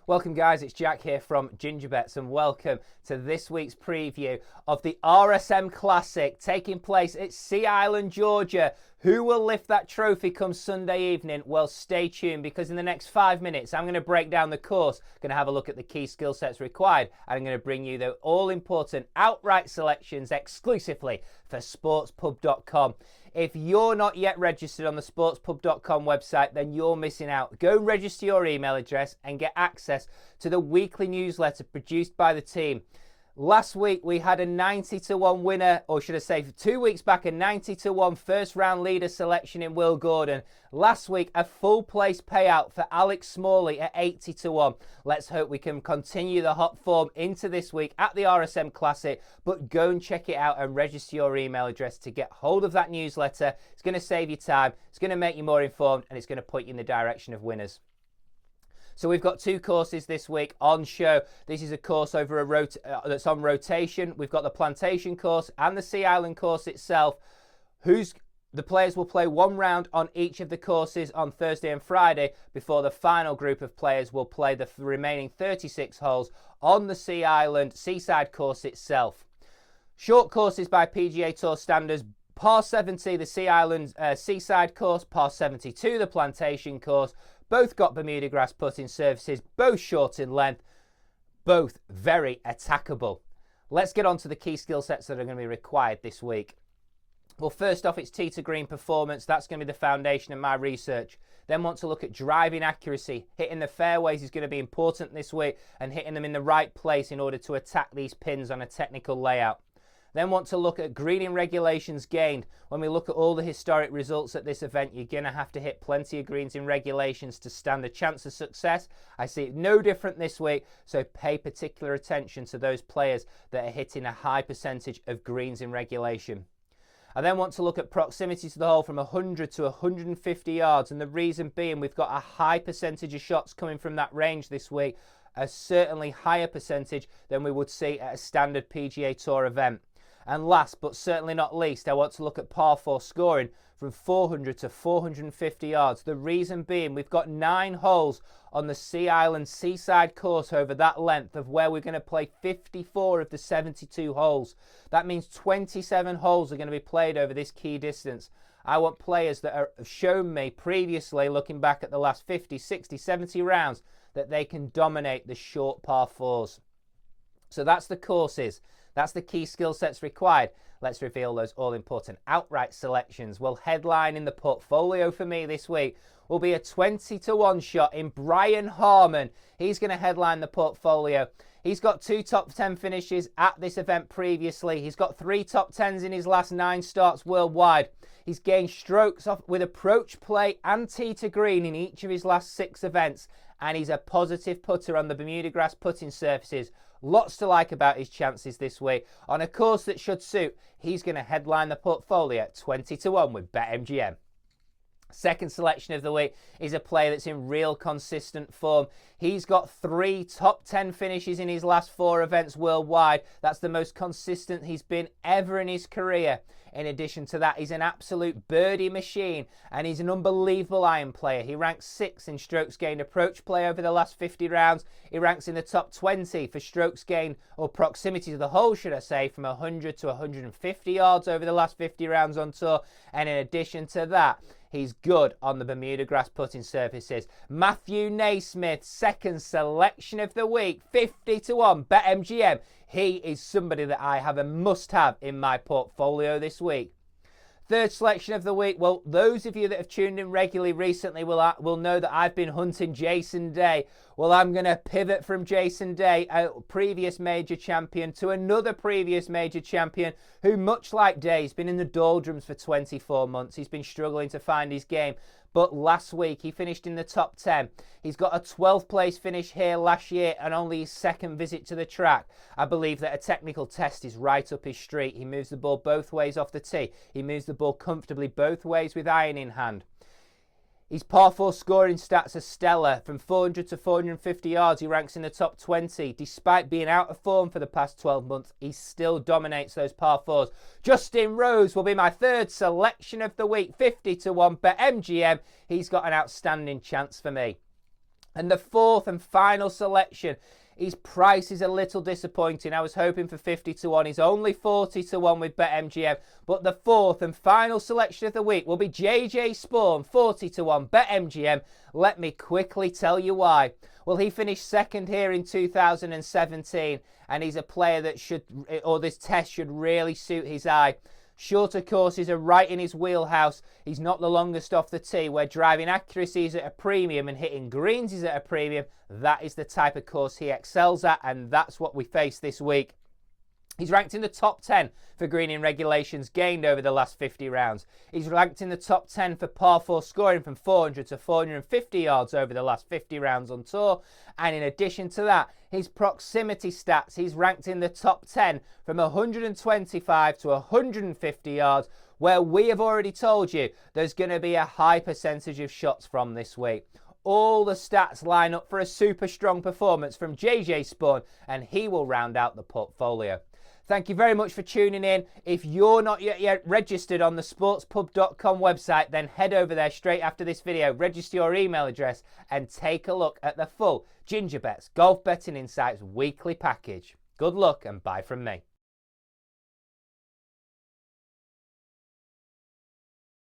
Welcome guys, it's Jack here from Gingerbets and welcome to this week's preview of the RSM Classic taking place at Sea Island, Georgia. Who will lift that trophy come Sunday evening? Well, stay tuned because in the next 5 minutes I'm going to break down the course, going to have a look at the key skill sets required, and I'm going to bring you the all-important outright selections exclusively for sportspub.com. If you're not yet registered on the sportspub.com website, then you're missing out. Go and register your email address and get access to the weekly newsletter produced by the team. Last week, we had a 90-1 winner, or should I say 2 weeks back, a 90-1 first round leader selection in Will Gordon. Last week, a full place payout for Alex Smalley at 80-1. Let's hope we can continue the hot form into this week at the RSM Classic, but go and check it out and register your email address to get hold of that newsletter. It's going to save you time, it's going to make you more informed, and it's going to put you in the direction of winners. So we've got 2 courses this week on show. This is a course over that's on rotation. We've got the Plantation Course and the Sea Island Course itself. The players will play 1 round on each of the courses on Thursday and Friday before the final group of players will play the remaining 36 holes on the Sea Island Seaside Course itself. Short courses by PGA Tour standards. Par 70, the Sea Island Seaside Course. Par 72, the Plantation Course. Both got Bermuda grass putting surfaces, both short in length, both very attackable. Let's get on to the key skill sets that are going to be required this week. Well, first off, it's tee to green performance. That's going to be the foundation of my research. Then want to look at driving accuracy. Hitting the fairways is going to be important this week and hitting them in the right place in order to attack these pins on a technical layout. Then want to look at greening regulations gained. When we look at all the historic results at this event, you're going to have to hit plenty of greens in regulations to stand a chance of success. I see it no different this week, so pay particular attention to those players that are hitting a high percentage of greens in regulation. I then want to look at proximity to the hole from 100 to 150 yards, and the reason being we've got a high percentage of shots coming from that range this week, a certainly higher percentage than we would see at a standard PGA Tour event. And last but certainly not least, I want to look at par 4 scoring from 400 to 450 yards. The reason being we've got 9 holes on the Sea Island Seaside Course over that length of where we're going to play 54 of the 72 holes. That means 27 holes are going to be played over this key distance. I want players that have shown me previously, looking back at the last 50, 60, 70 rounds, that they can dominate the short par 4s. So that's the courses. That's the key skill sets required. Let's reveal those all-important outright selections. Well, headline in the portfolio for me this week will be a 20-1 shot in Brian Harman. He's going to headline the portfolio. He's got 2 top 10 finishes at this event previously. He's got 3 top 10s in his last 9 starts worldwide. He's gained strokes off with approach play and tee to green in each of his last 6 events. And he's a positive putter on the Bermuda grass putting surfaces. Lots to like about his chances this week. On a course that should suit, he's going to headline the portfolio at 20-1 with BetMGM. Second selection of the week is a player that's in real consistent form. He's got 3 top 10 finishes in his last 4 events worldwide. That's the most consistent he's been ever in his career. In addition to that, he's an absolute birdie machine and he's an unbelievable iron player. He ranks 6th in strokes gained approach play over the last 50 rounds. He ranks in the top 20 for strokes gained, or proximity to the hole, should I say, from 100 to 150 yards over the last 50 rounds on tour. And in addition to that, he's good on the Bermuda grass putting surfaces. Matthew Naismith, second selection of the week, 50-1, BetMGM. He is somebody that I have a must-have in my portfolio this week. Third selection of the week, well, those of you that have tuned in regularly recently will know that I've been hunting Jason Day. Well, I'm going to pivot from Jason Day, a previous major champion, to another previous major champion who, much like Day, has been in the doldrums for 24 months. He's been struggling to find his game. But last week, he finished in the top 10. He's got a 12th place finish here last year and only his 2nd visit to the track. I believe that a technical test is right up his street. He moves the ball both ways off the tee. He moves the ball comfortably both ways with iron in hand. His par 4 scoring stats are stellar. From 400 to 450 yards, he ranks in the top 20. Despite being out of form for the past 12 months, he still dominates those par 4s. Justin Rose will be my third selection of the week, 50-1, BetMGM. He's got an outstanding chance for me. And the fourth and final selection, his price is a little disappointing. I was hoping for 50 to 1. He's only 40 to 1 with BetMGM. But the fourth and final selection of the week will be JJ Spawn, 40 to 1, BetMGM. Let me quickly tell you why. Well, he finished second here in 2017, and he's a player that this test should really suit his eye. Shorter courses are right in his wheelhouse. He's not the longest off the tee, where driving accuracy is at a premium and hitting greens is at a premium. That is the type of course he excels at, and that's what we face this week. He's ranked in the top 10 for greening regulations gained over the last 50 rounds. He's ranked in the top 10 for par 4 scoring from 400 to 450 yards over the last 50 rounds on tour. And in addition to that, his proximity stats, he's ranked in the top 10 from 125 to 150 yards, where we have already told you there's going to be a high percentage of shots from this week. All the stats line up for a super strong performance from JJ Spawn, and he will round out the portfolio. Thank you very much for tuning in. If you're not yet registered on the sportspub.com website, then head over there straight after this video, register your email address, and take a look at the full Ginger Bets Golf Betting Insights weekly package. Good luck and bye from me.